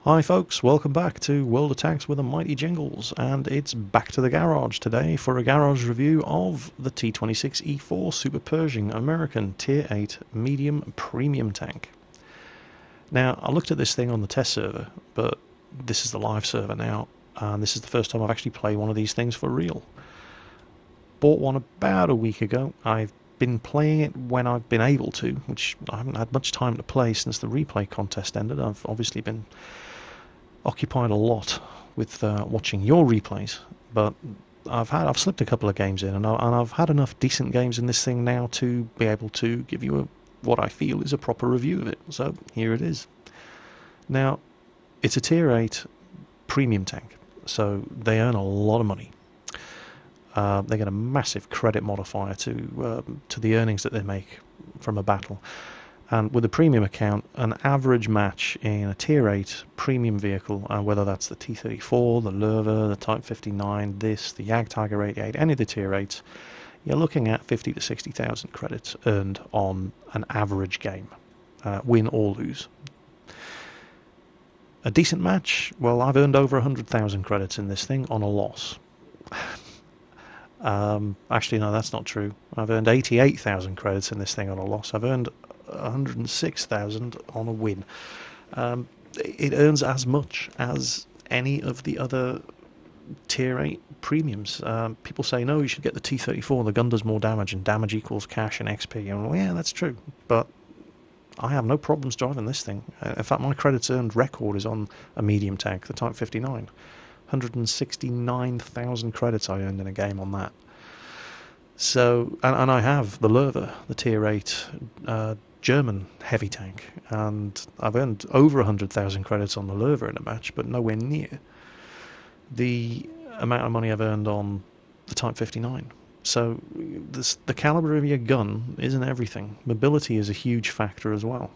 Hi folks, welcome back to World Attacks with a Mighty Jingles, and it's back to the garage today for a garage review of the T26E4 Super Pershing American Tier 8 Medium Premium Tank. Now, I looked at this thing on the test server, but this is the live server now, and this is the first time I've actually played one of these things for real. Bought one about a week ago. I've been playing it when I've been able to, which I haven't had much time to play since the replay contest ended. I've obviously been occupied a lot with watching your replays, but I've slipped a couple of games in, and I've had enough decent games in this thing now to be able to give you what I feel is a proper review of it. So here it is. Now, it's a Tier 8 premium tank, so they earn a lot of money. They get a massive credit modifier to the earnings that they make from a battle. And with a premium account, an average match in a Tier 8 premium vehicle, whether that's the T34, the Löwe, the Type 59, the Jagdtiger 88, any of the Tier 8s, you're looking at 50 to 60,000 credits earned on an average game, win or lose. A decent match, well, I've earned over 100,000 credits in this thing on a loss. Actually, no, that's not true. I've earned 88,000 credits in this thing on a loss. I've earned 106,000 on a win. It earns as much as any of the other Tier 8 premiums. People say, no, you should get the T34, the gun does more damage, and damage equals cash and XP. And well, yeah, that's true, but I have no problems driving this thing. In fact, my credits earned record is on a medium tank, the Type 59. 169,000 credits I earned in a game on that. So, and I have the Löwe, the Tier 8 German heavy tank, and I've earned over 100,000 credits on the Löwe in a match, but nowhere near the amount of money I've earned on the Type 59. So the caliber of your gun isn't everything. Mobility is a huge factor as well.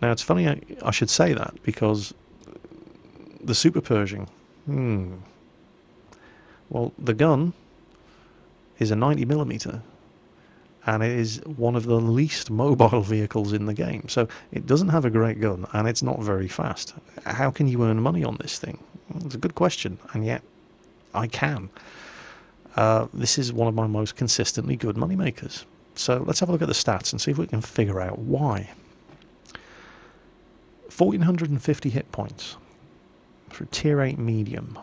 Now, it's funny I should say that, because the Super Pershing, well, the gun is a 90mm, and it is one of the least mobile vehicles in the game. So it doesn't have a great gun, and it's not very fast. How can you earn money on this thing? Well, it's a good question, and yet I can. This is one of my most consistently good money makers. So let's have a look at the stats and see if we can figure out why. 1,450 hit points for Tier 8 medium.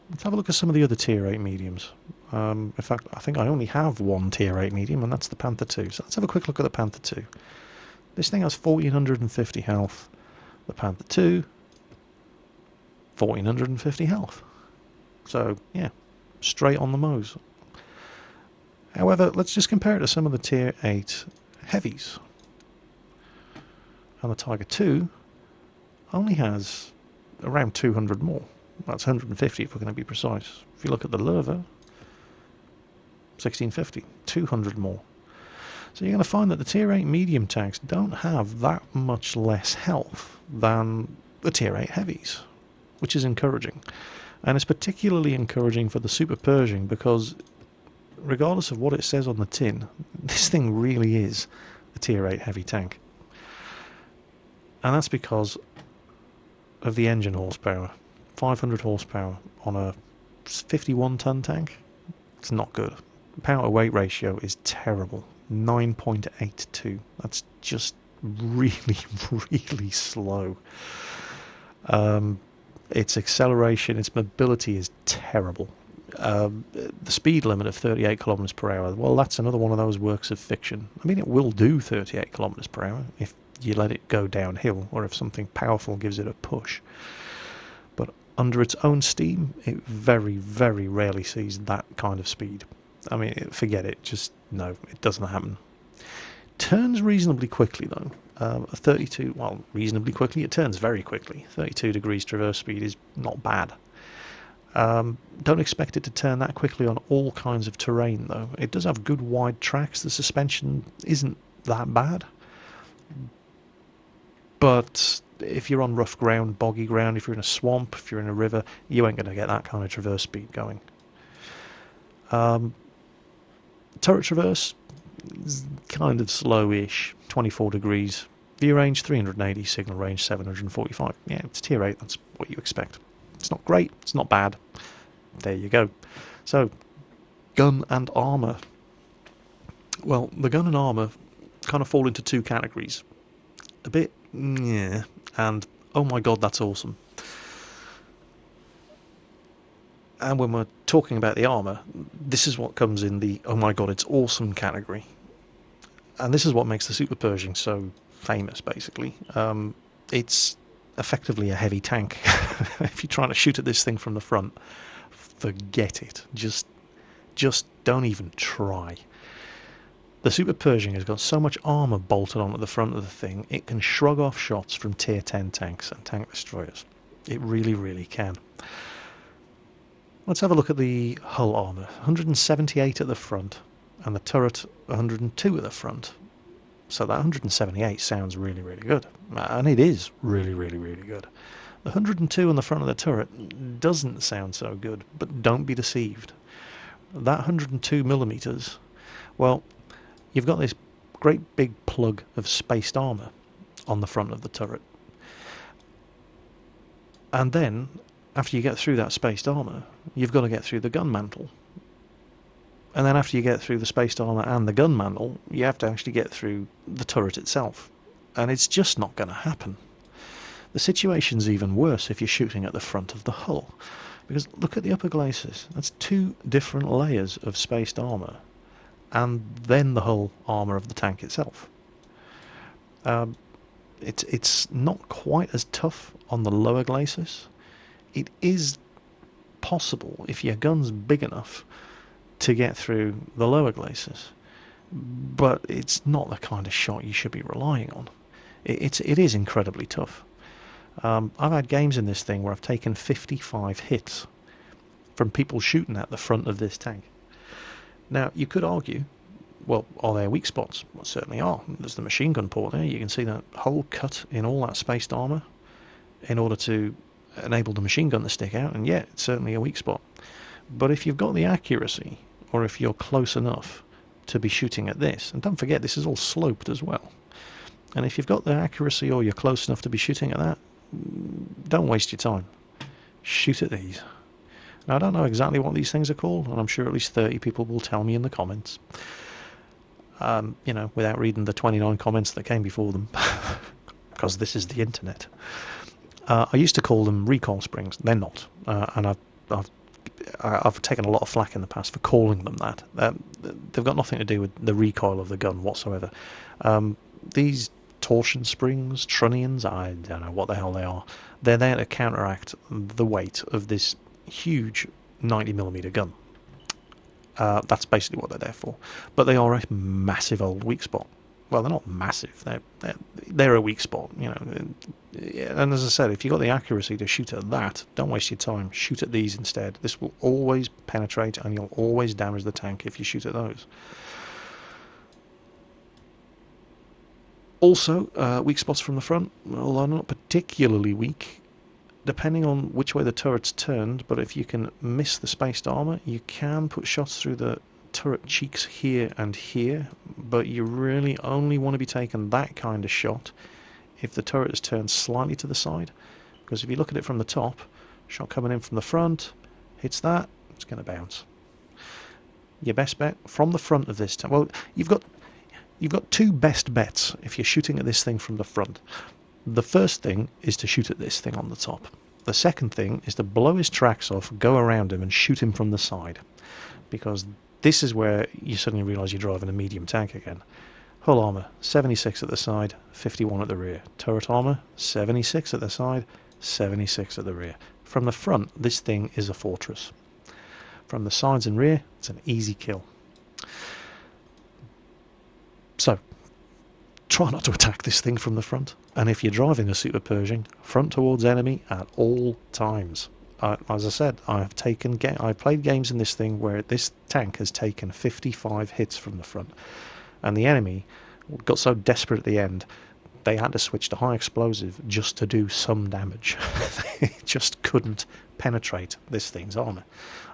Let's have a look at some of the other Tier 8 mediums. In fact, I think I only have one Tier 8 medium, and that's the Panther 2. So let's have a quick look at the Panther 2. This thing has 1,450 health. The Panther 2, 1,450 health. So, yeah, straight on the nose. However, let's just compare it to some of the Tier 8 heavies. And the Tiger 2 only has around 200 more. That's 150 if we're going to be precise. If you look at the Löwe, 1650, 200 more. So you're going to find that the Tier 8 medium tanks don't have that much less health than the Tier 8 heavies, which is encouraging. And it's particularly encouraging for the Super Pershing because, regardless of what it says on the tin, this thing really is a Tier 8 heavy tank. And that's because of the engine horsepower. 500 horsepower on a 51-ton tank. It's not good. Power to weight ratio is terrible. 9.82. That's just really, really slow. Its acceleration, its mobility is terrible. The speed limit of 38 kilometers per hour, well, that's another one of those works of fiction. I mean, it will do 38 kilometers per hour if you let it go downhill, or if something powerful gives it a push. But under its own steam, it very, very rarely sees that kind of speed. I mean, forget it. Just, no, it doesn't happen. Turns reasonably quickly, though. 32, well, reasonably quickly. It turns very quickly. 32 degrees traverse speed is not bad. Don't expect it to turn that quickly on all kinds of terrain, though. It does have good wide tracks. The suspension isn't that bad. But if you're on rough ground, boggy ground, if you're in a swamp, if you're in a river, you ain't going to get that kind of traverse speed going. Turret traverse is kind of slowish, 24 degrees. View range 380, signal range 745. Yeah, it's tier 8, that's what you expect. It's not great, it's not bad. There you go. So, gun and armour. Well, the gun and armour kind of fall into two categories. A bit, yeah, and oh my god, that's awesome. And when we're talking about the armour, this is what comes in the oh my god, it's awesome category. And this is what makes the Super Pershing so famous, basically. It's effectively a heavy tank. If you're trying to shoot at this thing from the front, forget it. Just don't even try. The Super Pershing has got so much armour bolted onto the front of the thing, it can shrug off shots from tier 10 tanks and tank destroyers. It really, really can. Let's have a look at the hull armour. 178 at the front, and the turret 102 at the front. So that 178 sounds really, really good. And it is really, really, really good. The 102 on the front of the turret doesn't sound so good, but don't be deceived. That 102mm, well, you've got this great big plug of spaced armour on the front of the turret. And then, after you get through that spaced armour, you've got to get through the gun mantle. And then after you get through the spaced armour and the gun mantle, you have to actually get through the turret itself. And it's just not going to happen. The situation's even worse if you're shooting at the front of the hull. Because look at the upper glacis. That's two different layers of spaced armour. And then the hull armour of the tank itself. It's not quite as tough on the lower glacis. It is possible, if your gun's big enough, to get through the lower glacis, but it's not the kind of shot you should be relying on. It is incredibly tough. I've had games in this thing where I've taken 55 hits from people shooting at the front of this tank. Now, you could argue, well, are there weak spots? Well, certainly are. There's the machine gun port there. You can see that hole cut in all that spaced armour in order to enable the machine gun to stick out, and yeah, it's certainly a weak spot. But if you've got the accuracy, or if you're close enough to be shooting at this, and don't forget this is all sloped as well, and if you've got the accuracy or you're close enough to be shooting at that, don't waste your time. Shoot at these. Now, I don't know exactly what these things are called, and I'm sure at least 30 people will tell me in the comments. Without reading the 29 comments that came before them, because this is the internet. I used to call them recoil springs. They're not, and I've taken a lot of flack in the past for calling them that. They've got nothing to do with the recoil of the gun whatsoever. These torsion springs, trunnions, I don't know what the hell they are. They're there to counteract the weight of this huge 90mm gun. That's basically what they're there for. But they are a massive old weak spot. Well, they're not massive. They're a weak spot, And as I said, if you've got the accuracy to shoot at that, don't waste your time. Shoot at these instead. This will always penetrate, and you'll always damage the tank if you shoot at those. Also, weak spots from the front, although not particularly weak, depending on which way the turret's turned. But if you can miss the spaced armour, you can put shots through the turret cheeks here and here, but you really only want to be taking that kind of shot if the turret is turned slightly to the side, because if you look at it from the top, shot coming in from the front, hits that, it's going to bounce. Your best bet from the front of this tank, well, you've got two best bets if you're shooting at this thing from the front. The first thing is to shoot at this thing on the top. The second thing is to blow his tracks off, go around him and shoot him from the side, because this is where you suddenly realise you're driving a medium tank again. Hull armour, 76 at the side, 51 at the rear. Turret armour, 76 at the side, 76 at the rear. From the front, this thing is a fortress. From the sides and rear, it's an easy kill. So, try not to attack this thing from the front. And if you're driving a Super Pershing, front towards enemy at all times. As I said, I've played games in this thing where this tank has taken 55 hits from the front, and the enemy got so desperate at the end they had to switch to high explosive just to do some damage. They just couldn't penetrate this thing's armour,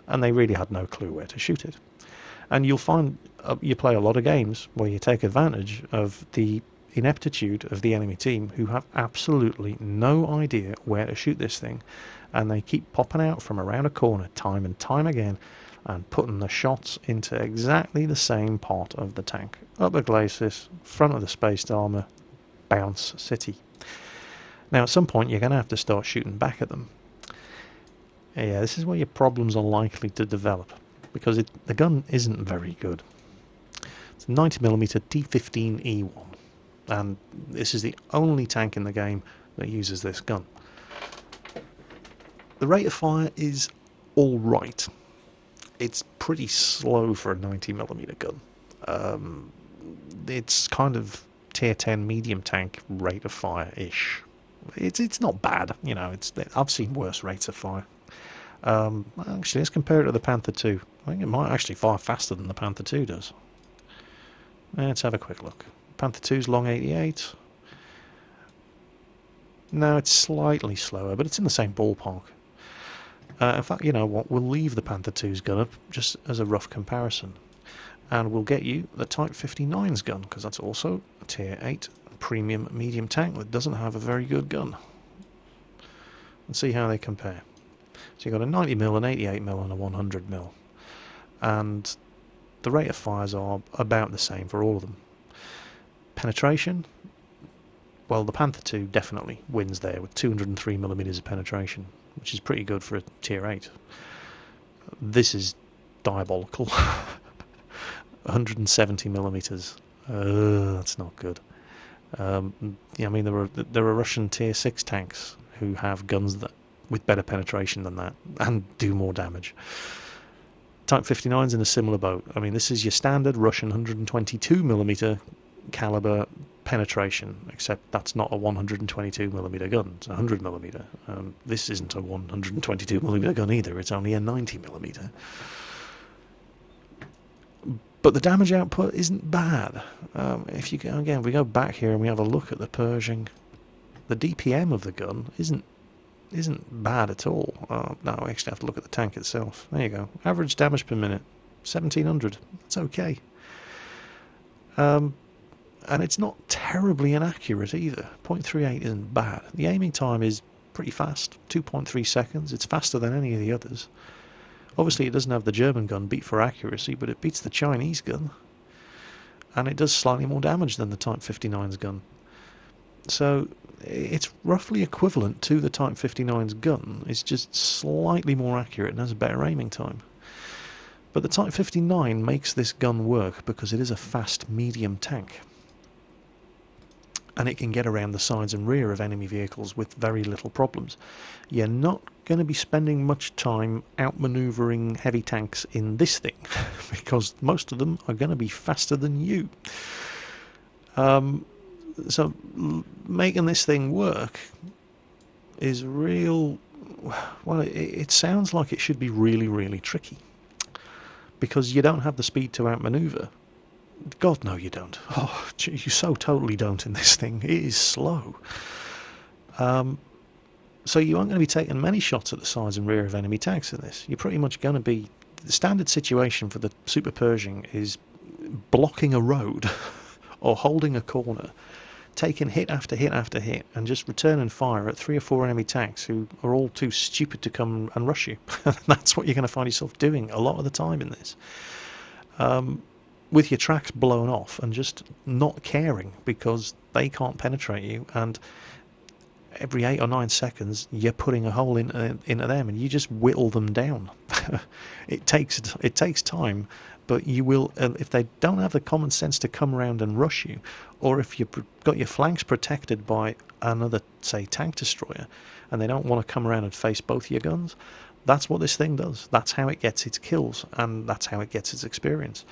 and they really had no clue where to shoot it. And you'll find you play a lot of games where you take advantage of the ineptitude of the enemy team, who have absolutely no idea where to shoot this thing, and they keep popping out from around a corner time and time again and putting the shots into exactly the same part of the tank. Upper glacis, front of the spaced armour, bounce city. Now at some point you're going to have to start shooting back at them. Yeah, this is where your problems are likely to develop, because the gun isn't very good. It's a 90mm T15E1, and this is the only tank in the game that uses this gun. The rate of fire is alright. It's pretty slow for a 90mm gun. It's kind of tier 10 medium tank rate of fire-ish. It's not bad, you know. I've seen worse rates of fire. Actually, let's compare it to the Panther 2. I think it might actually fire faster than the Panther 2 does. Let's have a quick look. Panther 2's long 88. No, it's slightly slower, but it's in the same ballpark. In fact, you know what, we'll leave the Panther 2's gun up just as a rough comparison, and we'll get you the Type 59's gun, because that's also a tier 8 premium medium tank that doesn't have a very good gun, and see how they compare. So you've got a 90mm, an 88mm and a 100mm, and the rate of fires are about the same for all of them. Penetration, well, the Panther 2 definitely wins there with 203mm of penetration, which is pretty good for a tier 8. This is diabolical. 170mm. That's not good. Yeah, I mean, there are Russian tier 6 tanks who have guns that with better penetration than that and do more damage. Type 59's in a similar boat. I mean, this is your standard Russian 122mm caliber penetration, except that's not a 122mm gun, it's a 100mm. This isn't a 122mm gun either, it's only a 90mm. But the damage output isn't bad. If we go back here and we have a look at the Pershing, the DPM of the gun isn't bad at all. No, I actually have to look at the tank itself. There you go. Average damage per minute, 1700. That's okay. And it's not terribly inaccurate either. 0.38 isn't bad. The aiming time is pretty fast, 2.3 seconds. It's faster than any of the others. Obviously it doesn't have the German gun beat for accuracy, but it beats the Chinese gun. And it does slightly more damage than the Type 59's gun. So it's roughly equivalent to the Type 59's gun. It's just slightly more accurate and has a better aiming time. But the Type 59 makes this gun work because it is a fast medium tank. And it can get around the sides and rear of enemy vehicles with very little problems. You're not going to be spending much time outmaneuvering heavy tanks in this thing, because most of them are going to be faster than you. So making this thing work is well, it sounds like it should be really, really tricky, because you don't have the speed to outmaneuver. God, no, you don't. Oh, you so totally don't in this thing. It is slow. So you aren't going to be taking many shots at the sides and rear of enemy tanks in this. You're pretty much going to be... The standard situation for the Super Pershing is blocking a road or holding a corner, taking hit after hit after hit, and just returning fire at 3 or 4 enemy tanks who are all too stupid to come and rush you. That's what you're going to find yourself doing a lot of the time in this. With your tracks blown off and just not caring because they can't penetrate you, and every 8 or 9 seconds you're putting a hole into them and you just whittle them down. It takes time, but you will, if they don't have the common sense to come around and rush you, or if you've got your flanks protected by another, say, tank destroyer, and they don't want to come around and face both your guns, that's what this thing does. That's how it gets its kills, and that's how it gets its experience.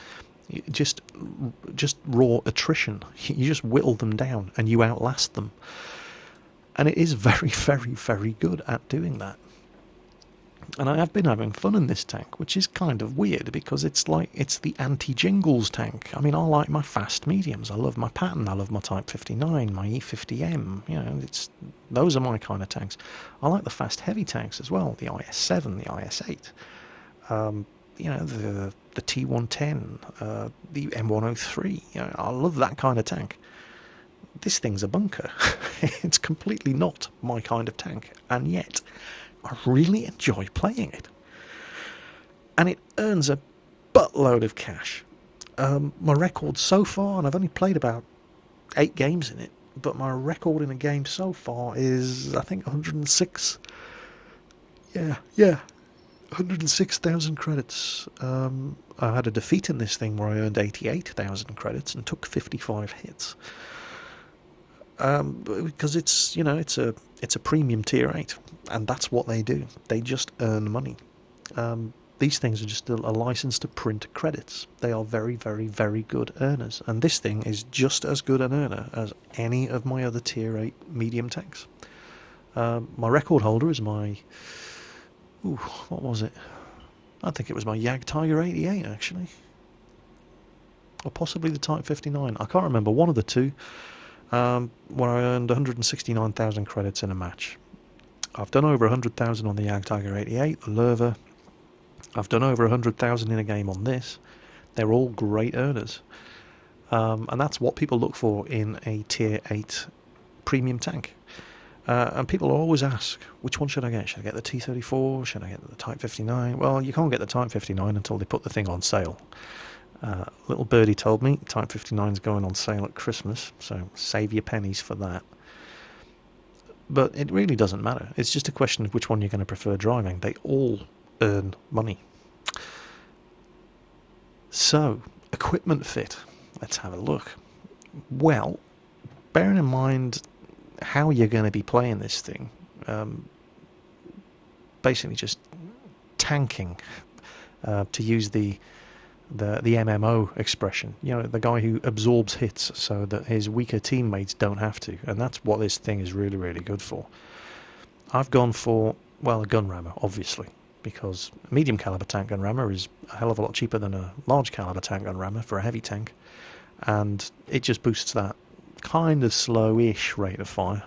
Just raw attrition. You just whittle them down and you outlast them. And it is very, very, very good at doing that. And I have been having fun in this tank, which is kind of weird, because it's the anti-Jingles tank. I mean, I like my fast mediums. I love my Patton. I love my Type 59, my E50M. You know, those are my kind of tanks. I like the fast heavy tanks as well. The IS-7, the IS-8. You know, the T110, the M103. You know, I love that kind of tank. this thing's a bunker. It's completely not my kind of tank, and yet I really enjoy playing it. And it earns a buttload of cash. My record so far, and I've only played about 8 games in it, but my record in a game so far is, I think, 106. Yeah, 106,000 credits. I had a defeat in this thing where I earned 88,000 credits and took 55 hits. Because it's, it's a premium tier 8, and that's what they do. They just earn money. These things are just a license to print credits. They are very, very, very good earners, and this thing is just as good an earner as any of my other tier 8 medium tanks. My record holder is my... what was it? I think it was my Tiger 88, actually. Or possibly the Type 59. I can't remember, one of the two, where I earned 169,000 credits in a match. I've done over 100,000 on the Tiger 88, the Lerva. I've done over 100,000 in a game on this. They're all great earners. And that's what people look for in a tier 8 premium tank. And people always ask, which one should I get? Should I get the T34? Should I get the Type 59? Well, you can't get the Type 59 until they put the thing on sale. Little birdie told me Type 59 is going on sale at Christmas, so save your pennies for that. But it really doesn't matter. It's just a question of which one you're going to prefer driving. They all earn money. So, equipment fit. Let's have a look. Well, bearing in mind how you're going to be playing this thing, basically just tanking, to use the MMO expression, the guy who absorbs hits so that his weaker teammates don't have to, and that's what this thing is really, really good for. I've gone for, well, a gun rammer, obviously, because a medium caliber tank gun rammer is a hell of a lot cheaper than a large caliber tank gun rammer for a heavy tank, and it just boosts that kind of slow-ish rate of fire.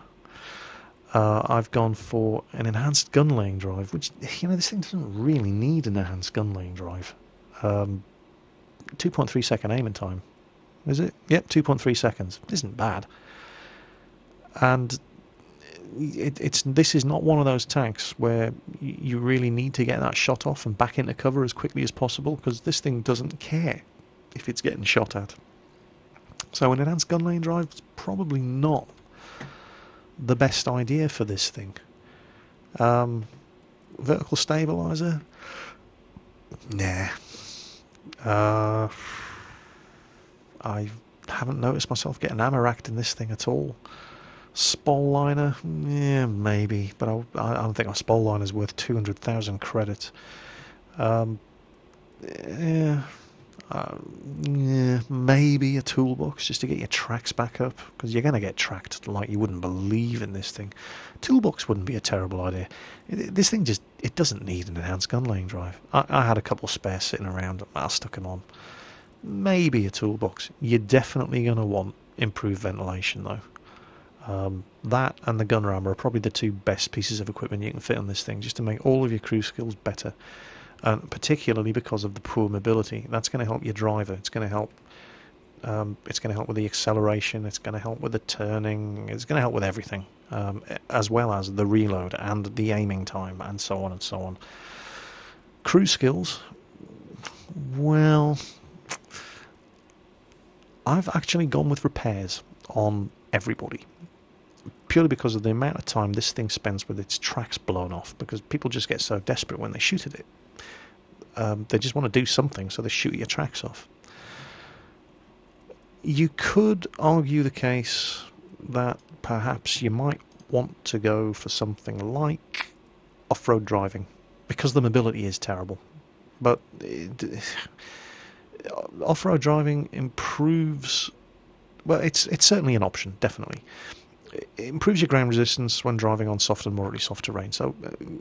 I've gone for an enhanced gun laying drive, which, this thing doesn't really need an enhanced gun laying drive. 2.3 second aiming time, is it? Yep, 2.3 seconds. Isn't bad. And this is not one of those tanks where you really need to get that shot off and back into cover as quickly as possible, because this thing doesn't care if it's getting shot at. So an enhanced gun laying drive is probably not the best idea for this thing. Vertical stabilizer? Nah. I haven't noticed myself getting ammo racked in this thing at all. Spol liner? Yeah, maybe, but I don't think my spol liner is worth 200,000 credits. Yeah, maybe a toolbox just to get your tracks back up, because you're going to get tracked like you wouldn't believe in this thing. Toolbox wouldn't be a terrible idea. This thing it doesn't need an enhanced gun laying drive. I had a couple spares sitting around, I stuck them on. Maybe a toolbox. You're definitely going to want improved ventilation though. That and the gun rammer are probably the two best pieces of equipment you can fit on this thing, just to make all of your crew skills better. And particularly because of the poor mobility, that's going to help your driver. It's going to help. It's going to help with the acceleration. It's going to help with the turning. It's going to help with everything, as well as the reload and the aiming time, and so on and so on. Crew skills. Well, I've actually gone with repairs on everybody, purely because of the amount of time this thing spends with its tracks blown off, because people just get so desperate when they shoot at it. They just want to do something, so they shoot your tracks off. You could argue the case that perhaps you might want to go for something like off-road driving, because the mobility is terrible. But off-road driving improves... Well, it's certainly an option, definitely. It improves your ground resistance when driving on soft and moderately soft terrain. So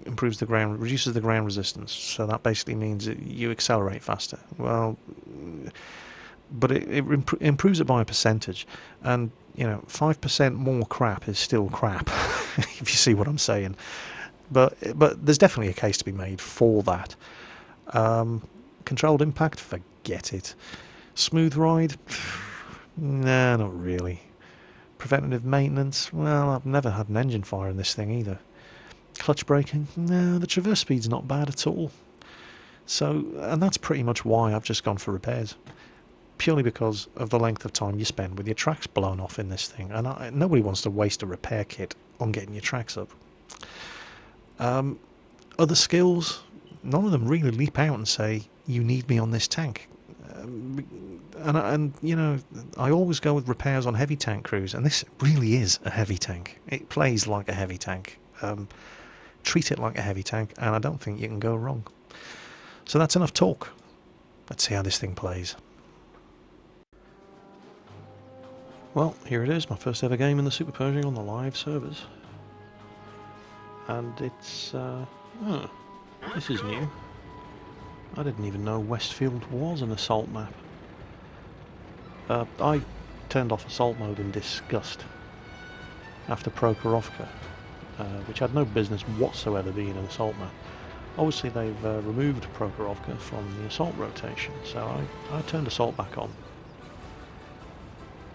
reduces the ground resistance. So that basically means that you accelerate faster. Well, but it improves it by a percentage, and 5% more crap is still crap, if you see what I'm saying. But there's definitely a case to be made for that. Controlled impact, forget it. Smooth ride, nah, not really. Preventative maintenance, well, I've never had an engine fire in this thing either. Clutch braking, no, the traverse speed's not bad at all. So, and that's pretty much why I've just gone for repairs. Purely because of the length of time you spend with your tracks blown off in this thing. And nobody wants to waste a repair kit on getting your tracks up. Other skills, none of them really leap out and say, you need me on this tank. And you know, I always go with repairs on heavy tank crews, and this really is a heavy tank. It plays like a heavy tank. Treat it like a heavy tank, and I don't think you can go wrong. So that's enough talk. Let's see how this thing plays. Well, here it is, my first ever game in the Super Pershing on the live servers. And it's, this is new. I didn't even know Westfield was an assault map. I turned off assault mode in disgust after Prokhorovka, which had no business whatsoever being an assault map. Obviously they've removed Prokhorovka from the assault rotation, so I turned assault back on.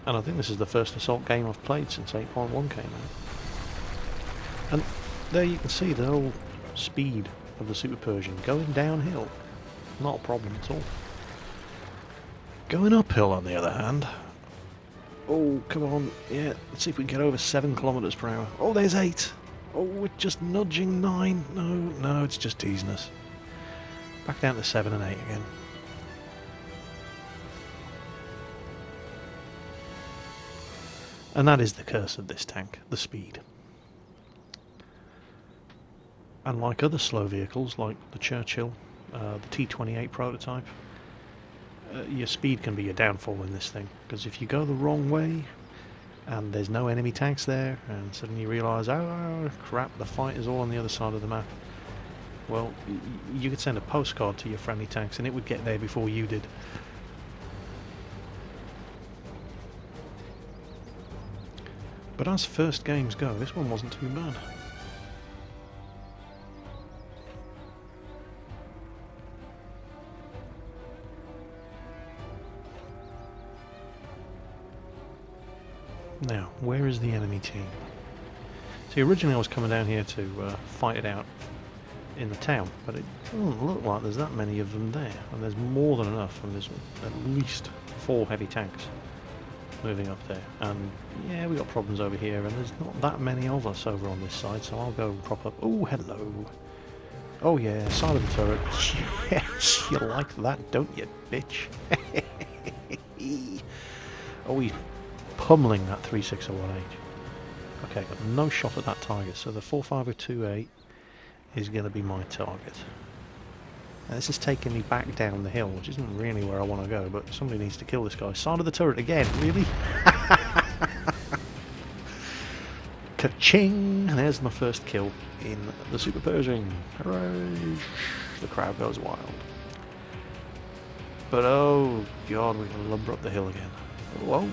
And I think this is the first assault game I've played since 8.1 came out. And there you can see the whole speed of the Super Pershing going downhill. Not a problem at all. Going uphill, on the other hand. Oh, come on. Yeah, let's see if we can get over 7 kilometers per hour. Oh, there's 8. Oh, we're just nudging 9. No, it's just teasing us. Back down to 7 and 8 again. And that is the curse of this tank, the speed. And like other slow vehicles, like the Churchill, the T28 prototype, your speed can be your downfall in this thing. Because if you go the wrong way, and there's no enemy tanks there, and suddenly you realise, oh crap, the fight is all on the other side of the map. Well, you could send a postcard to your friendly tanks and it would get there before you did. But as first games go, this one wasn't too bad. Now, where is the enemy team? See, originally I was coming down here to fight it out in the town, but it doesn't look like there's that many of them there. And there's more than enough, and there's at least 4 heavy tanks moving up there. And yeah, we got problems over here, and there's not that many of us over on this side, so I'll go and prop up. Oh, hello. Oh yeah, side of the turret. Yes, you like that, don't you, bitch? Oh, he's pummeling that 360-1H. Okay, got no shot at that target, so the 45028 is going to be my target. Now, this is taking me back down the hill, which isn't really where I want to go, but somebody needs to kill this guy. Side of the turret again, really? Ka-ching! There's my first kill in the Super Pershing. Hooray! The crowd goes wild. But oh god, we're going to lumber up the hill again. Whoa,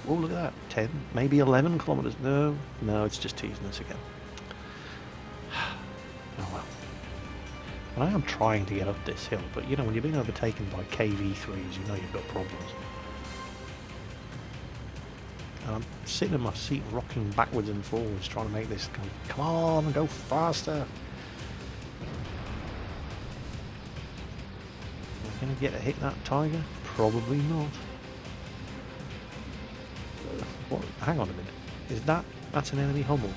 look at that. 10, maybe 11 kilometers. No, it's just teasing us again. Oh well. And I am trying to get up this hill, but you know, when you're being overtaken by KV3s, you know you've got problems. And I'm sitting in my seat rocking backwards and forwards trying to make this go, come on, go faster. Am I going to get to hit that tiger? Probably not. What? Hang on a minute. That's an enemy Hummel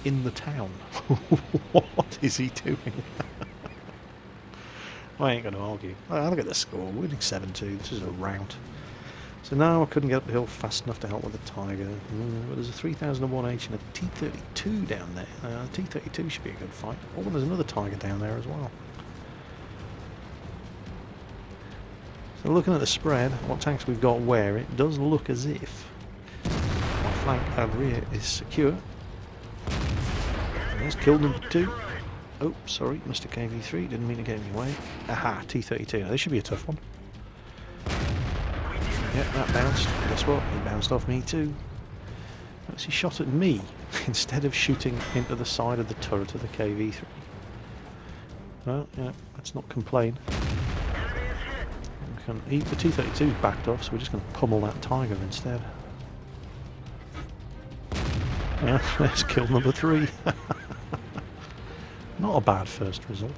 in the town? What is he doing? I ain't going to argue. Look at the score. We're winning 7-2. This is a rout. So now I couldn't get up the hill fast enough to help with the tiger. But there's a 3001H and a T32 down there. T32 should be a good fight. Oh, and there's another tiger down there as well. So looking at the spread, what tanks we've got where, it does look as if my flank and rear is secure. And there's kill number 2. Oh, sorry, Mr. KV3, didn't mean to get in your way. Aha, T32. Now, this should be a tough one. Yeah, that bounced. Guess what? He bounced off me too. Notice he shot at me instead of shooting into the side of the turret of the KV3. Well, yeah, let's not complain. The T32 backed off, so we're just going to pummel that tiger instead. There's kill number 3. Not a bad first result.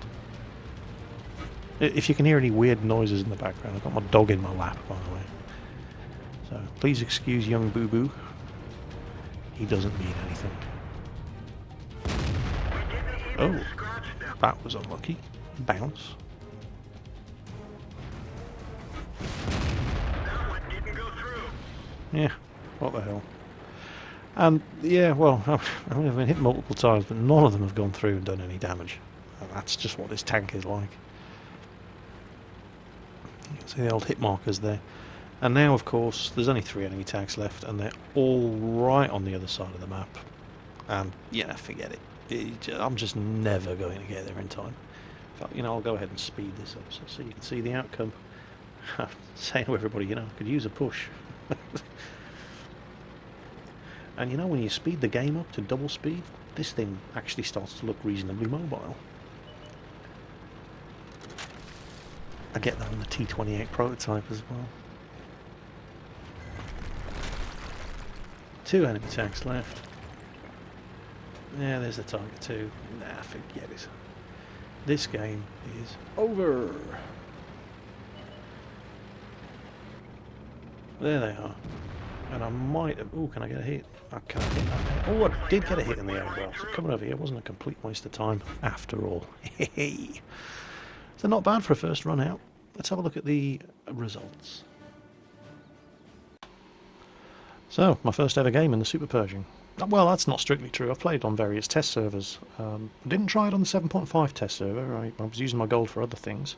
If you can hear any weird noises in the background, I've got my dog in my lap, by the way. So please excuse young Boo Boo. He doesn't mean anything. Oh, that was unlucky. Bounce. Yeah, what the hell. And yeah, well, I've been hit multiple times, but none of them have gone through and done any damage. And that's just what this tank is like. You can see the old hit markers there. And now, of course, there's only 3 enemy tanks left, and they're all right on the other side of the map. And yeah, forget it. I'm just never going to get there in time. In fact, I'll go ahead and speed this up so you can see the outcome. I'm saying to everybody, I could use a push. And when you speed the game up to double speed, this thing actually starts to look reasonably mobile. I get that on the T28 prototype as well. 2 enemy tanks left. Yeah, there's the target too. Nah, forget it. This game is over. There they are. And I might have... Oh, can I get a hit? I can't hit that. Oh, I did get a hit in the air as well. So coming over here wasn't a complete waste of time after all. Hey. So not bad for a first run out. Let's have a look at the results. So, my first ever game in the Super Pershing. Well, that's not strictly true. I've played on various test servers. Didn't try it on the 7.5 test server. I was using my gold for other things.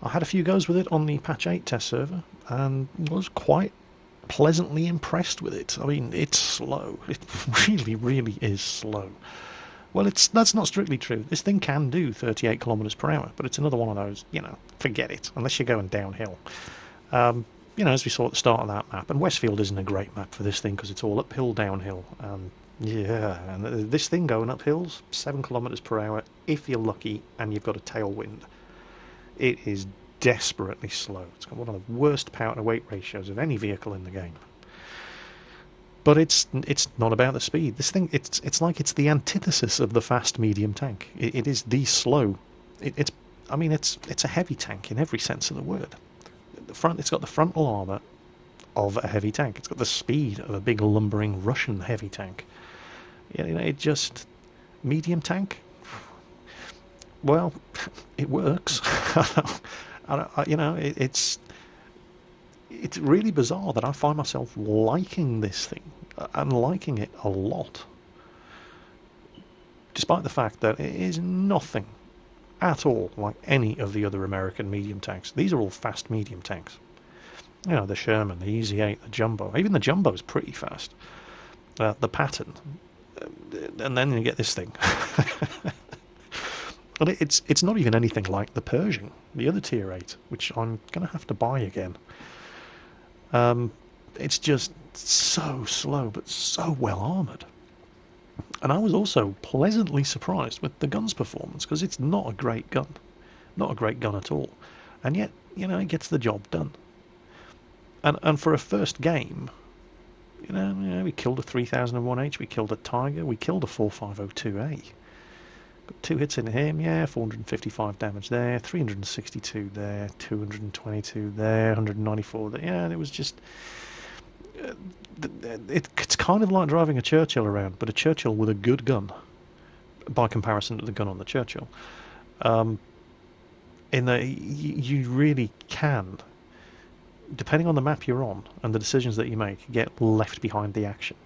I had a few goes with it on the patch 8 test server and was quite pleasantly impressed with it. I mean, it's slow. It really, really is slow. Well, that's not strictly true. This thing can do 38 kilometers per hour, but it's another one of those, forget it, unless you're going downhill. As we saw at the start of that map, and Westfield isn't a great map for this thing because it's all uphill, downhill. Yeah, and this thing going up hills, 7 kilometers per hour, if you're lucky and you've got a tailwind. It is desperately slow. It's got one of the worst power to weight ratios of any vehicle in the game. But it's not about the speed. This thing, it's like it's the antithesis of the fast medium tank. It is the slow. It's a heavy tank in every sense of the word. It's got the frontal armour of a heavy tank. It's got the speed of a big lumbering Russian heavy tank. It just... medium tank? Well, it works. It's really bizarre that I find myself liking this thing, and liking it a lot. Despite the fact that it is nothing at all like any of the other American medium tanks. These are all fast medium tanks. The Sherman, the Easy 8, the Jumbo. Even the Jumbo is pretty fast. The Pattern. And then you get this thing. And it's not even anything like the Pershing, the other Tier 8, which I'm going to have to buy again. It's just so slow, but so well armoured. And I was also pleasantly surprised with the gun's performance, because it's not a great gun. Not a great gun at all. And yet, it gets the job done. And for a first game, we killed a 3001H, we killed a Tiger, we killed a 4502A. Got 2 hits in him, 455 damage there, 362 there, 222 there, 194 there. Yeah, it was just... It's kind of like driving a Churchill around, but a Churchill with a good gun, by comparison to the gun on the Churchill. In that you really can, depending on the map you're on and the decisions that you make, get left behind the action.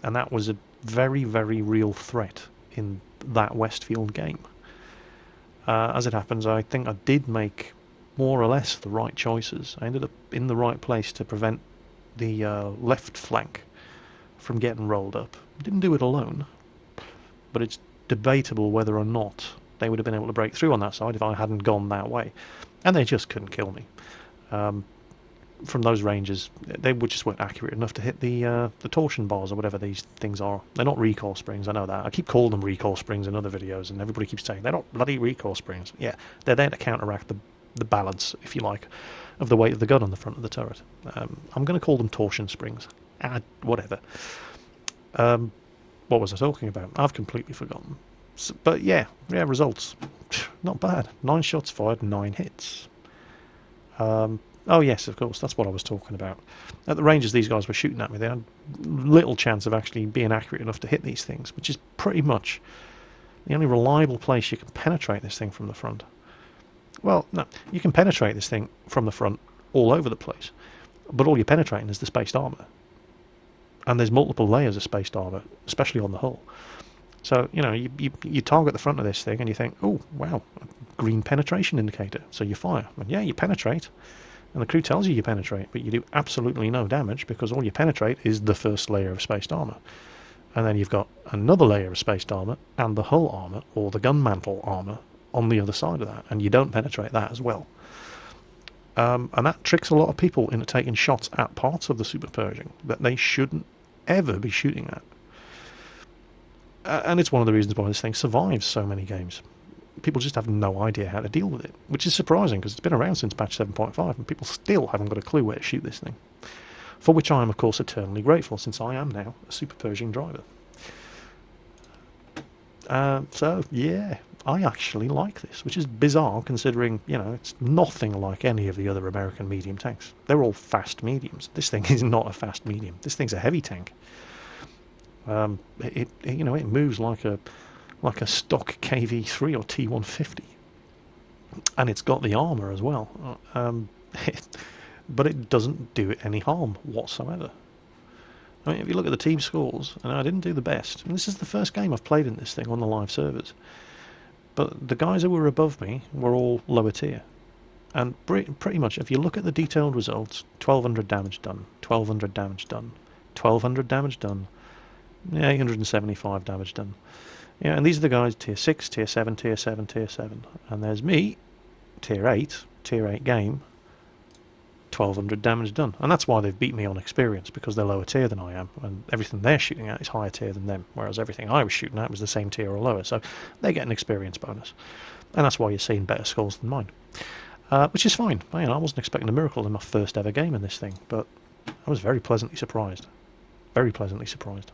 And that was a very, very real threat in that Westfield game. As it happens, I think I did make more or less the right choices. I ended up in the right place to prevent the left flank from getting rolled up. Didn't do it alone, but it's debatable whether or not they would have been able to break through on that side if I hadn't gone that way. And they just couldn't kill me. From those ranges, they just weren't accurate enough to hit the torsion bars or whatever these things are. They're not recoil springs, I know that. I keep calling them recoil springs in other videos, and everybody keeps saying they're not bloody recoil springs. Yeah, they're there to counteract the balance, if you like, of the weight of the gun on the front of the turret. I'm going to call them torsion springs. Whatever. What was I talking about? I've completely forgotten. But yeah, results. Not bad. 9 shots fired, 9 hits. Oh yes, of course, that's what I was talking about. At the ranges these guys were shooting at me, they had little chance of actually being accurate enough to hit these things, which is pretty much the only reliable place you can penetrate this thing from the front. Well, no, you can penetrate this thing from the front all over the place, but all you're penetrating is the spaced armour. And there's multiple layers of spaced armour, especially on the hull. So, you know, you target the front of this thing and you think, oh, wow, green penetration indicator. So you fire. And yeah, you penetrate. And the crew tells you penetrate, but you do absolutely no damage because all you penetrate is the first layer of spaced armour. And then you've got another layer of spaced armour and the hull armour, or the gun mantle armour, on the other side of that. And you don't penetrate that as well. And that tricks a lot of people into taking shots at parts of the Super Pershing that they shouldn't ever be shooting at. And it's one of the reasons why this thing survives so many games. People just have no idea how to deal with it, which is surprising because it's been around since patch 7.5 and people still haven't got a clue where to shoot this thing. For which I am, of course, eternally grateful, since I am now a Super Pershing driver. So, yeah, I actually like this, which is bizarre considering, you know, it's nothing like any of the other American medium tanks. They're all fast mediums. This thing is not a fast medium. This thing's a heavy tank. It moves like a stock KV3 or T150, and it's got the armour as well. But it doesn't do it any harm whatsoever. I mean, if you look at the team scores, and I didn't do the best. And this is the first game I've played in this thing on the live servers. But the guys who were above me were all lower tier. And pretty much, if you look at the detailed results, 1200 damage done, 1200 damage done, 1200 damage done, 875 damage done. Yeah, and these are the guys tier 6, tier 7, tier 7, tier 7. And there's me, tier 8 game, 1200 damage done. And that's why they've beat me on experience, because they're lower tier than I am, and everything they're shooting at is higher tier than them, whereas everything I was shooting at was the same tier or lower, so they get an experience bonus. And that's why you're seeing better scores than mine. Which is fine. I wasn't expecting a miracle in my first ever game in this thing, but I was very pleasantly surprised. Very pleasantly surprised.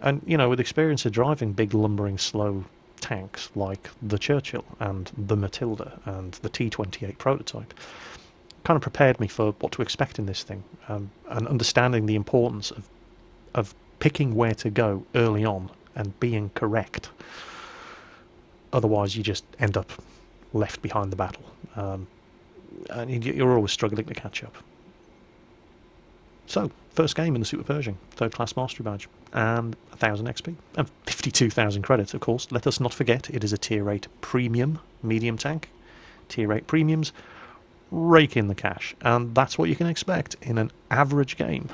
And, you know, with experience of driving big, lumbering, slow tanks like the Churchill and the Matilda and the T28 prototype, kind of prepared me for what to expect in this thing, and understanding the importance of picking where to go early on and being correct. Otherwise, you just end up left behind the battle, and you're always struggling to catch up. So, first game in the Super Pershing, 3rd class mastery badge, and 1000 XP, and 52,000 credits, of course. Let us not forget, it is a tier 8 premium medium tank. Tier 8 premiums rake in the cash, and that's what you can expect in an average game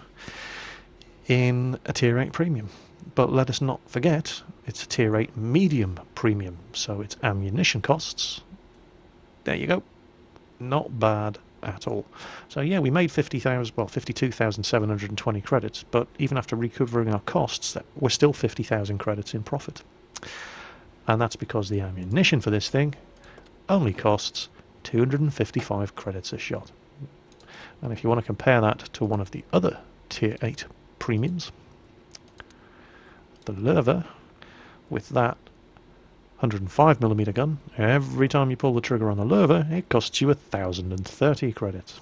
in a tier 8 premium. But let us not forget, it's a tier 8 medium premium, so its ammunition costs, there you go, not bad at all. So yeah, we made 52,720 credits, but even after recovering our costs, we're still 50,000 credits in profit. And that's because the ammunition for this thing only costs 255 credits a shot. And if you want to compare that to one of the other tier 8 premiums, the Löwe, with that 105mm gun, every time you pull the trigger on the Löwe, it costs you 1,030 credits.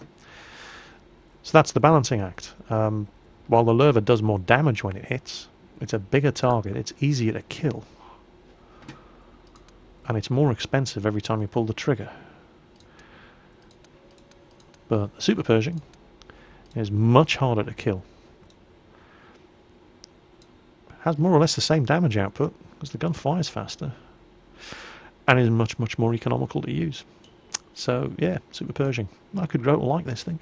So that's the balancing act. While the Löwe does more damage when it hits, it's a bigger target, it's easier to kill, and it's more expensive every time you pull the trigger. But the Super Pershing is much harder to kill. Has more or less the same damage output, because the gun fires faster, and is much, much more economical to use. So yeah, Super Pershing. I could grow to like this thing.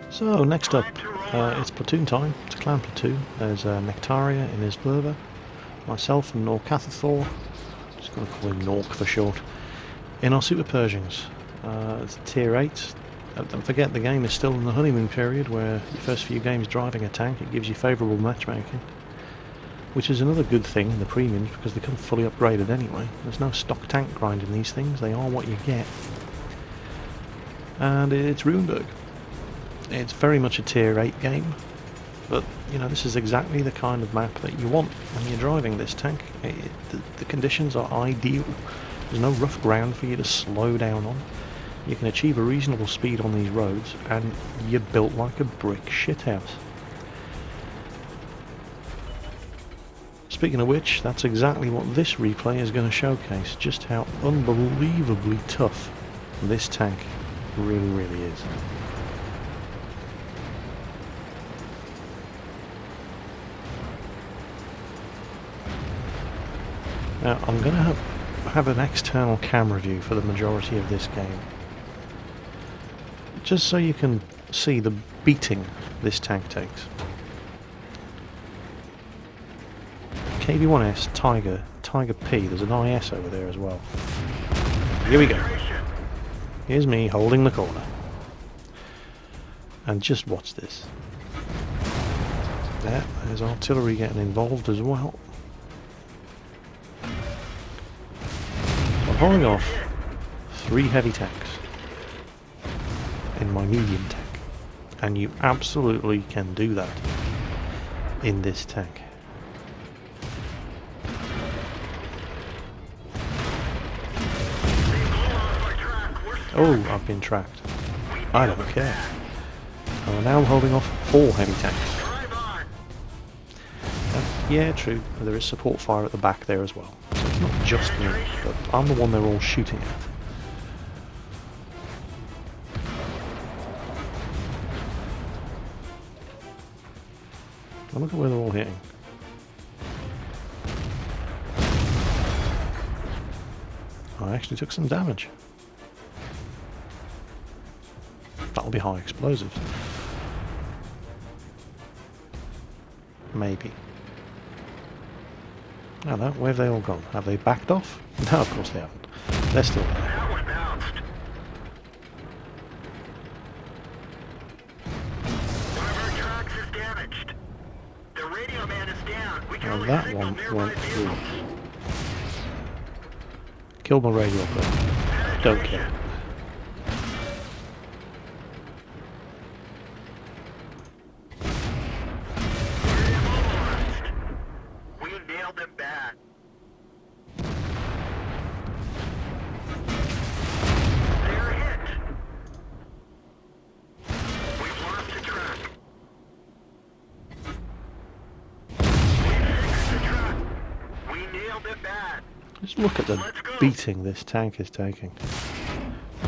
So next up, it's Platoon time. It's a clan platoon. There's Nectaria in his Löwe, myself and Norcathathor, just going to call him Nork for short, in our Super Pershings. It's tier 8. Don't forget, the game is still in the honeymoon period, where your first few games driving a tank, it gives you favourable matchmaking, which is another good thing in the premiums, because they come fully upgraded anyway. There's no stock tank grind in these things, they are what you get. And it's Runeberg. It's very much a tier 8 game, But, you know, this is exactly the kind of map that you want when you're driving this tank. The conditions are ideal. There's no rough ground for you to slow down on. You can achieve a reasonable speed on these roads, and you're built like a brick shithouse. Speaking of which, that's exactly what this replay is going to showcase, just how unbelievably tough this tank really is. Now, I'm going to have an external camera view for the majority of this game, just so you can see the beating this tank takes. KV-1S, Tiger P, there's an IS over there as well. Here we go. Here's me holding the corner. And just watch this. There's artillery getting involved as well. So I'm holding off 3 heavy tanks in my medium tank. And you absolutely can do that in this tank. Oh, I've been tracked. I don't care. Oh, now I'm holding off 4 heavy tanks. Yeah, true. There is support fire at the back there as well. So it's not just me, but I'm the one they're all shooting at. Now look at where they're all hitting. I actually took some damage. That'll be high explosives. Maybe. Oh no, where have they all gone? Have they backed off? No, of course they haven't. They're still there. Well, that one went through. Killed my radio operator. Don't care. Just look at the beating this tank is taking.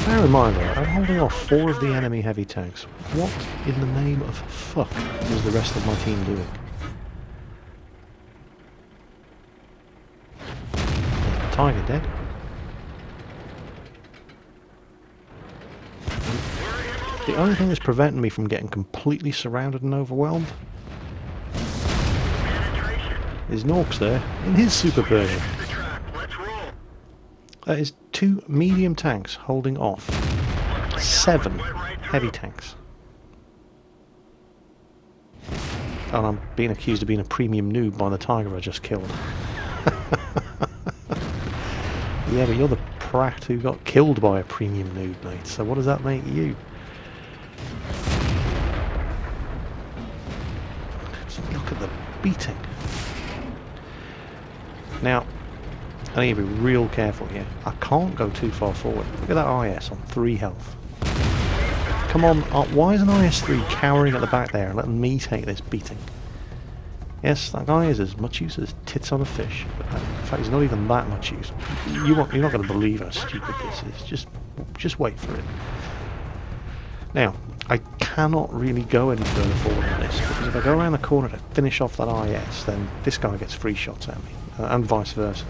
Bear in mind, I'm holding off 4 of the enemy heavy tanks. What in the name of fuck is the rest of my team doing? Tiger dead. The only thing that's preventing me from getting completely surrounded and overwhelmed is Norks there in his Super Pershing. That is 2 medium tanks holding off 7 heavy tanks. And I'm being accused of being a premium noob by the Tiger I just killed. Yeah, but you're the prat who got killed by a premium noob, mate, so what does that make you? Just look at the beating. Now, I need to be real careful here. I can't go too far forward. Look at that IS on 3 health. Come on, why is an IS-3 cowering at the back there and letting me take this beating? Yes, that guy is as much use as tits on a fish. But in fact, he's not even that much use. You're not going to believe how stupid this is. Just wait for it. Now, I cannot really go any further forward than this, because if I go around the corner to finish off that IS, then this guy gets 3 shots at me, and vice versa.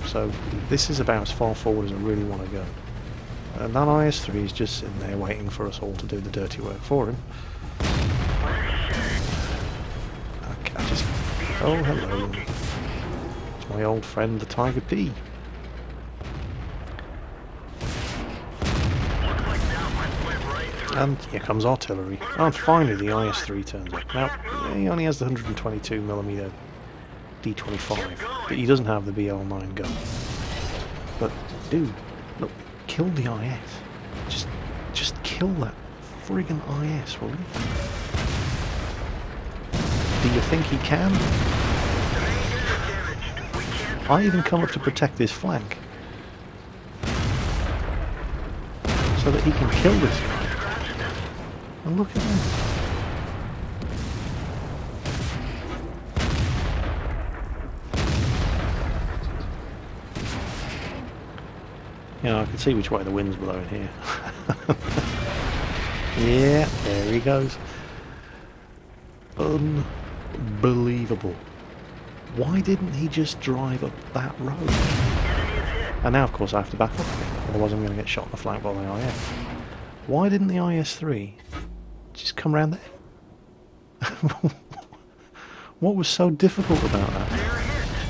So this is about as far forward as I really want to go. And that IS-3 is just sitting there waiting for us all to do the dirty work for him. Oh, hello. It's my old friend, the Tiger P. And here comes artillery. And finally the IS-3 turns up. Now, he only has the 122mm D25, but he doesn't have the BL9 gun. But, dude, look, kill the IS. Just kill that friggin' IS, will you? Do you think he can? I even come up to protect his flank so that he can kill this guy. And look at him. You know, I can see which way the wind's blowing here. Yeah, there he goes. Unbelievable. Why didn't he just drive up that road? And now, of course, I have to back up again, otherwise I'm going to get shot in the flank by the IS. Why didn't the IS-3 just come around there? What was so difficult about that?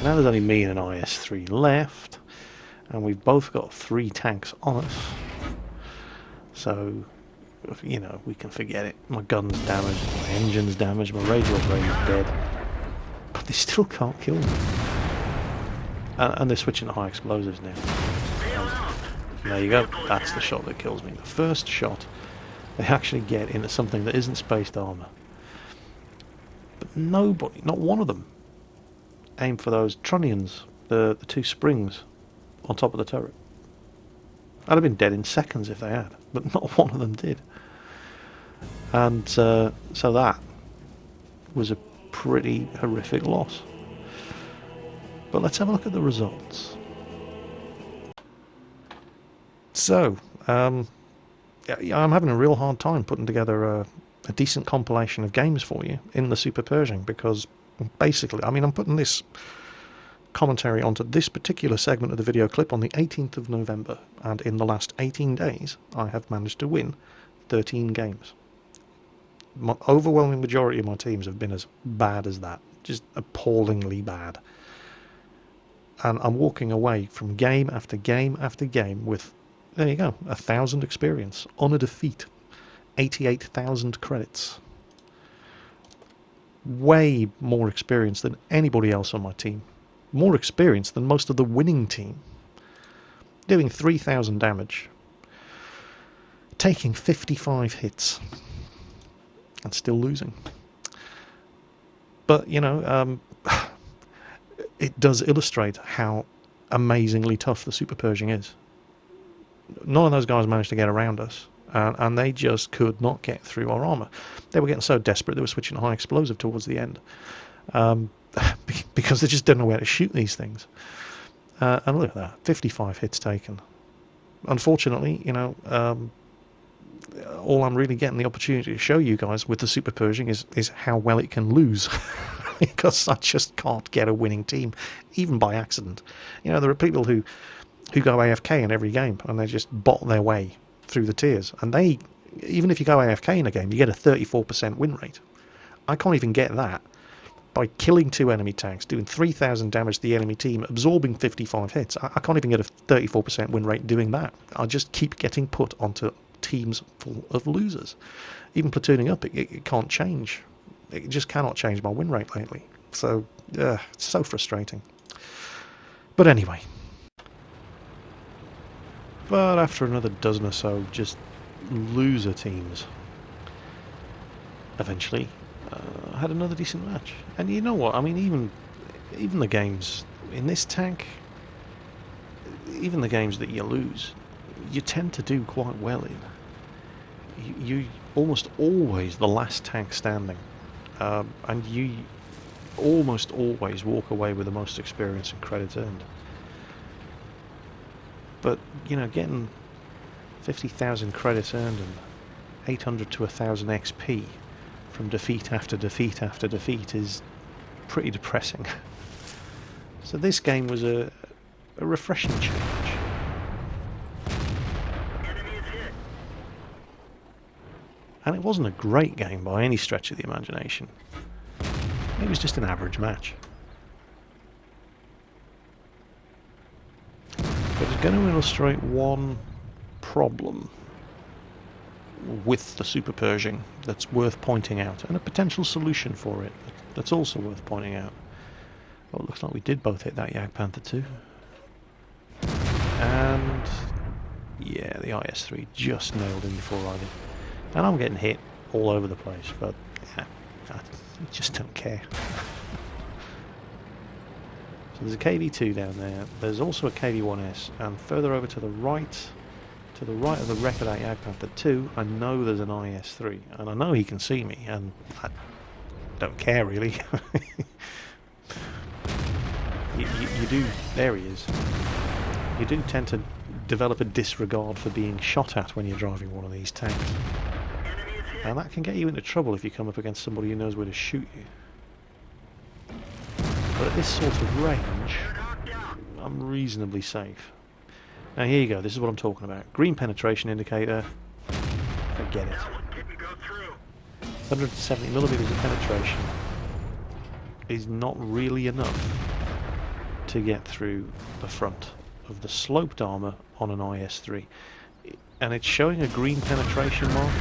Now there's only me and an IS-3 left, and we've both got 3 tanks on us. So, you know, we can forget it. My gun's damaged, my engine's damaged, my radio operator's dead. But they still can't kill me. And they're switching to high explosives now. And there you go, that's the shot that kills me. The first shot they actually get into something that isn't spaced armour. But nobody, not one of them, aimed for those trunnions, the 2 springs on top of the turret. I'd have been dead in seconds if they had, but not one of them did. And so that was a pretty horrific loss. But let's have a look at the results. So, yeah, I'm having a real hard time putting together a decent compilation of games for you in the Super Pershing, because basically, I mean, I'm putting this commentary onto this particular segment of the video clip on the 18th of November, and in the last 18 days I have managed to win 13 games. My overwhelming majority of my teams have been as bad as that, just appallingly bad. And I'm walking away from game after game after game with, there you go, 1,000 experience on a defeat, 88,000 credits. Way more experience than anybody else on my team. More experience than most of the winning team. Doing 3,000 damage. Taking 55 hits. And still losing. But, you know, it does illustrate how amazingly tough the Super Pershing is. None of those guys managed to get around us. And they just could not get through our armour. They were getting so desperate they were switching to high explosive towards the end. Because they just didn't know where to shoot these things. And look at that, 55 hits taken. Unfortunately, you know, all I'm really getting the opportunity to show you guys with the Super Pershing is how well it can lose. Because I just can't get a winning team, even by accident. You know, there are people who go AFK in every game, and they just bot their way through the tiers. And they, even if you go AFK in a game, you get a 34% win rate. I can't even get that by killing 2 enemy tanks, doing 3,000 damage to the enemy team, absorbing 55 hits. I can't even get a 34% win rate doing that. I just keep getting put onto teams full of losers. Even platooning up, it can't change. It just cannot change my win rate lately. So, it's so frustrating. But anyway. But after another dozen or so just loser teams, eventually I had another decent match. And you know what, I mean, even the games in this tank, even the games that you lose, you tend to do quite well in. You almost always the last tank standing, and you almost always walk away with the most experience and credit earned. But, you know, getting 50,000 credits earned and 800 to 1,000 XP from defeat after defeat after defeat is pretty depressing. So this game was a refreshing change. And it wasn't a great game by any stretch of the imagination. It was just an average match. But it's going to illustrate one problem with the Super Pershing that's worth pointing out, and a potential solution for it that's also worth pointing out. Well, it looks like we did both hit that Jagdpanther 2. And yeah, the IS-3 just nailed him before I did. And I'm getting hit all over the place, but yeah, I just don't care. So there's a KV2 down there. There's also a KV1S, and further over to the right of the record at Jagdpanther 2, I know there's an IS3, and I know he can see me, and I don't care really. you do, there he is. You do tend to develop a disregard for being shot at when you're driving one of these tanks. And that can get you into trouble if you come up against somebody who knows where to shoot you. But at this sort of range, I'm reasonably safe. Now here you go, this is what I'm talking about. Green penetration indicator, forget it. 170mm of penetration is not really enough to get through the front of the sloped armour on an IS3. And it's showing a green penetration mark,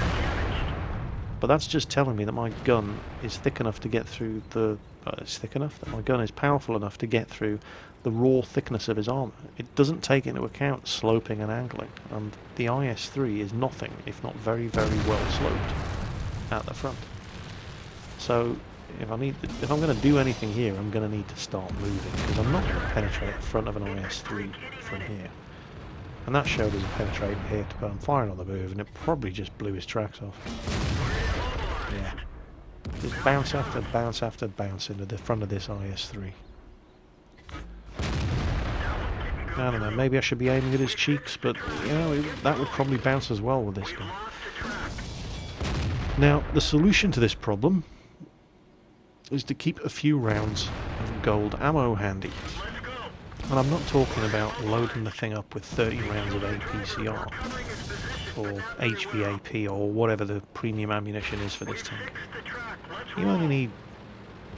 but that's just telling me that my gun is thick enough to get through the... it's thick enough, that my gun is powerful enough to get through the raw thickness of his armour. It doesn't take into account sloping and angling, and the IS3 is nothing if not very, very well sloped at the front. So if I'm going to do anything here, I'm going to need to start moving, because I'm not going to penetrate the front of an IS3 from here. And that showed as a penetrating hit, but I'm firing on the move, and it probably just blew his tracks off. Yeah. Just bounce after bounce after bounce into the front of this IS3. I don't know, maybe I should be aiming at his cheeks, but, you know, that would probably bounce as well with this gun. Now, the solution to this problem is to keep a few rounds of gold ammo handy. And I'm not talking about loading the thing up with 30 rounds of APCR or HVAP or whatever the premium ammunition is for this tank. You only need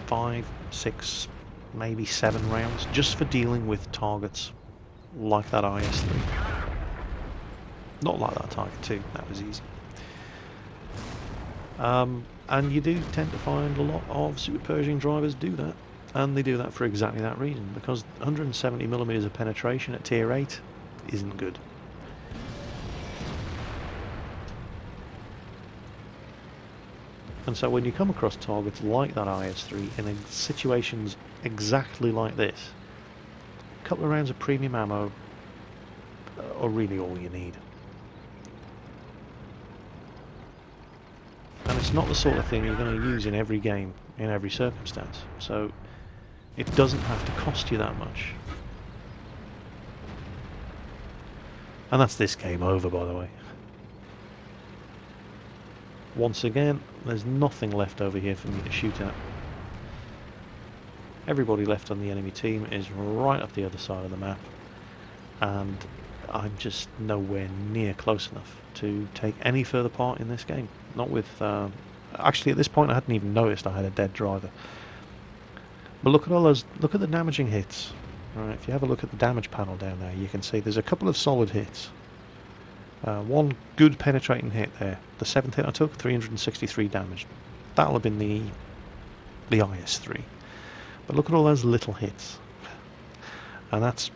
5, 6, maybe 7 rounds just for dealing with targets like that IS3. Not like that Target 2, that was easy. And you do tend to find a lot of Super Pershing drivers do that, and they do that for exactly that reason, because 170mm of penetration at tier 8 isn't good. And so when you come across targets like that IS3 in situations exactly like this, a couple of rounds of premium ammo are really all you need. And it's not the sort of thing you're going to use in every game, in every circumstance. So it doesn't have to cost you that much. And that's this game over, by the way. Once again, there's nothing left over here for me to shoot at. Everybody left on the enemy team is right up the other side of the map, and I'm just nowhere near close enough to take any further part in this game. Not with... actually, at this point I hadn't even noticed I had a dead driver. But look at all those... look at the damaging hits. Right, if you have a look at the damage panel down there, you can see there's a couple of solid hits. One good penetrating hit there. The 7th hit I took, 363 damage. That'll have been the IS3. But look at all those little hits. And that's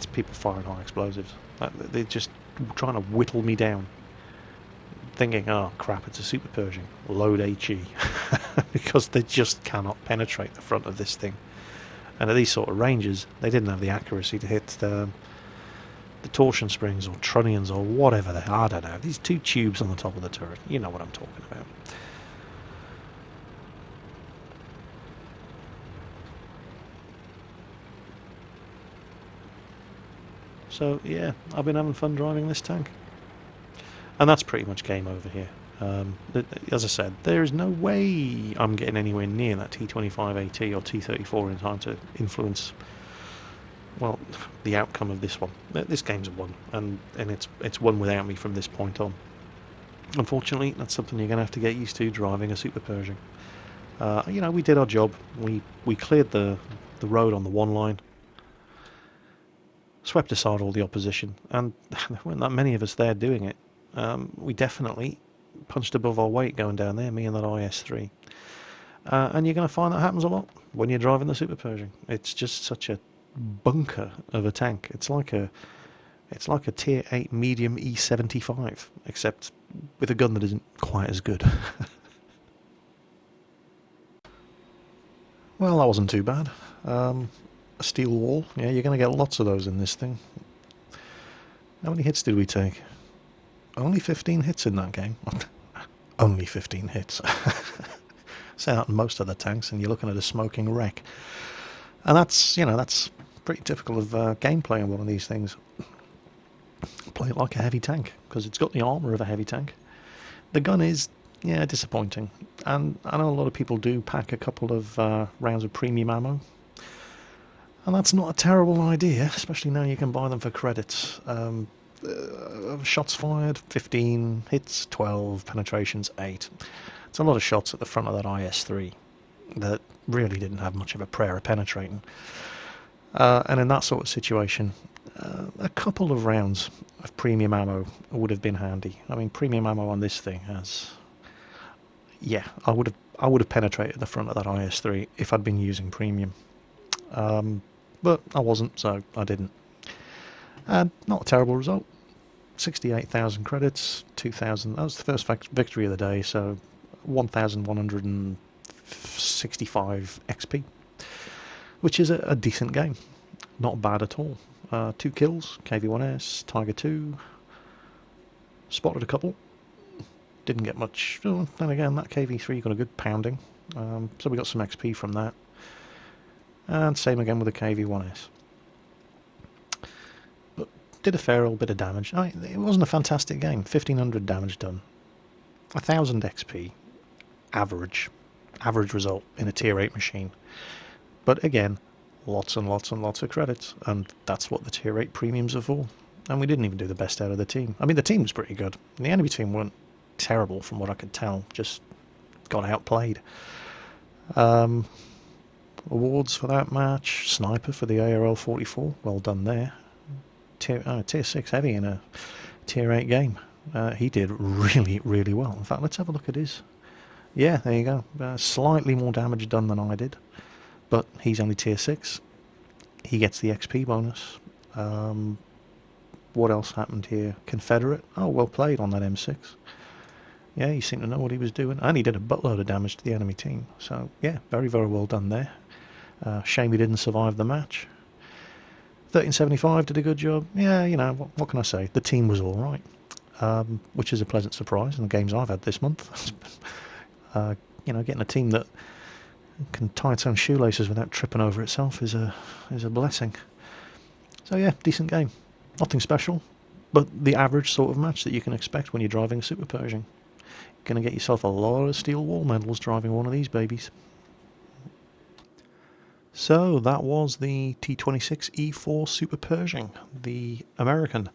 people firing high explosives. They're just trying to whittle me down. Thinking, oh crap, it's a Super Pershing. Load HE. Because they just cannot penetrate the front of this thing. And at these sort of ranges, they didn't have the accuracy to hit the torsion springs or trunnions or whatever they are. I don't know. These two tubes on the top of the turret. You know what I'm talking about. So yeah, I've been having fun driving this tank. And that's pretty much game over here. As I said, there is no way I'm getting anywhere near that T25AT or T34 in time to influence, well, the outcome of this one. This game's won, and it's won without me from this point on. Unfortunately, that's something you're going to have to get used to driving a Super Pershing. You know, we did our job. We cleared the road on the one line, swept aside all the opposition, and there weren't that many of us there doing it. We definitely punched above our weight going down there, me and that IS3. And you're going to find that happens a lot when you're driving the Super Pershing. It's just such a bunker of a tank. It's like a tier 8 medium E75, except with a gun that isn't quite as good. Well, that wasn't too bad. A steel wall. Yeah, you're going to get lots of those in this thing. How many hits did we take? Only 15 hits in that game. Only 15 hits. Say that in most other tanks, and you're looking at a smoking wreck. And that's, that's pretty typical of gameplay in one of these things. Play it like a heavy tank, because it's got the armour of a heavy tank. The gun is, yeah, disappointing. And I know a lot of people do pack a couple of rounds of premium ammo. And that's not a terrible idea, especially now you can buy them for credits. Shots fired, 15, hits 12, penetrations 8. It's a lot of shots at the front of that IS-3 that really didn't have much of a prayer of penetrating. And in that sort of situation, a couple of rounds of premium ammo would have been handy. I mean, premium ammo on this thing has... Yeah, I would have penetrated the front of that IS-3 if I'd been using premium. But I wasn't, so I didn't. And not a terrible result. 68,000 credits, 2,000. That was the first victory of the day, so 1,165 XP, which is a decent game. Not bad at all. 2 kills, KV-1S, Tiger 2. Spotted a couple. Didn't get much. Oh, then again, that KV-3 got a good pounding. So we got some XP from that. And same again with the KV-1S. But did a fair old bit of damage. It wasn't a fantastic game. 1,500 damage done. 1,000 XP. Average result in a tier 8 machine. But again, lots and lots and lots of credits. And that's what the tier 8 premiums are for. And we didn't even do the best out of the team. I mean, the team was pretty good. And the enemy team weren't terrible from what I could tell. Just got outplayed. Awards for that match. Sniper for the ARL 44. Well done there. Tier 6 heavy in a tier 8 game. He did really, really well. In fact, let's have a look at his. Yeah, there you go. Slightly more damage done than I did. But he's only tier 6. He gets the XP bonus. What else happened here? Confederate. Oh, well played on that M6. Yeah, he seemed to know what he was doing. And he did a buttload of damage to the enemy team. So, yeah, very, very well done there. Shame he didn't survive the match. 1375 did a good job. Yeah, what can I say? The team was all right, which is a pleasant surprise in the games I've had this month. Getting a team that can tie its own shoelaces without tripping over itself is a blessing. So yeah, decent game. Nothing special, but the average sort of match that you can expect when you're driving a Super Pershing. You're going to get yourself a lot of steel wall medals driving one of these babies. So that was the T26E4 Super Pershing, the American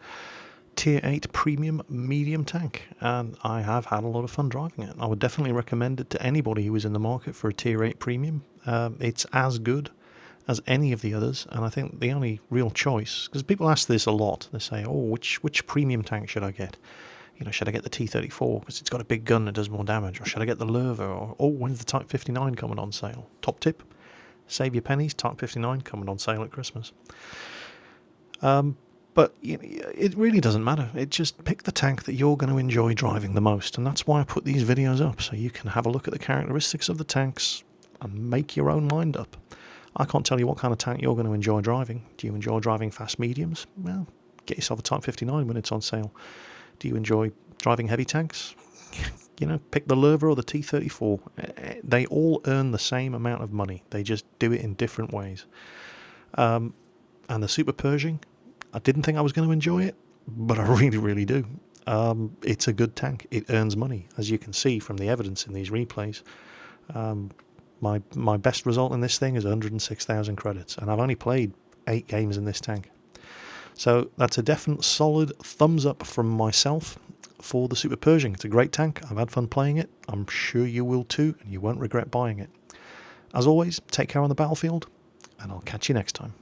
Tier 8 Premium Medium Tank, and I have had a lot of fun driving it. I would definitely recommend it to anybody who is in the market for a Tier 8 Premium. It's as good as any of the others, and I think the only real choice, because people ask this a lot, they say, oh, which premium tank should I get? Should I get the T34 because it's got a big gun that does more damage, or should I get the Lerva, or when's the Type 59 coming on sale? Top tip, save your pennies, Type 59 coming on sale at Christmas. But it really doesn't matter. It just pick the tank that you're going to enjoy driving the most, and that's why I put these videos up, so you can have a look at the characteristics of the tanks and make your own mind up. I can't tell you what kind of tank you're going to enjoy driving. Do you enjoy driving fast mediums? Well, get yourself a Type 59 when it's on sale. Do you enjoy driving heavy tanks? Pick the Lerva or the T34. They all earn the same amount of money. They just do it in different ways. And the Super Pershing, I didn't think I was going to enjoy it, but I really, really do. It's a good tank. It earns money, as you can see from the evidence in these replays. My best result in this thing is 106,000 credits, and I've only played 8 games in this tank. So that's a definite solid thumbs up from myself for the Super Pershing. It's a great tank. I've had fun playing it. I'm sure you will too, and you won't regret buying it. As always, take care on the battlefield, and I'll catch you next time.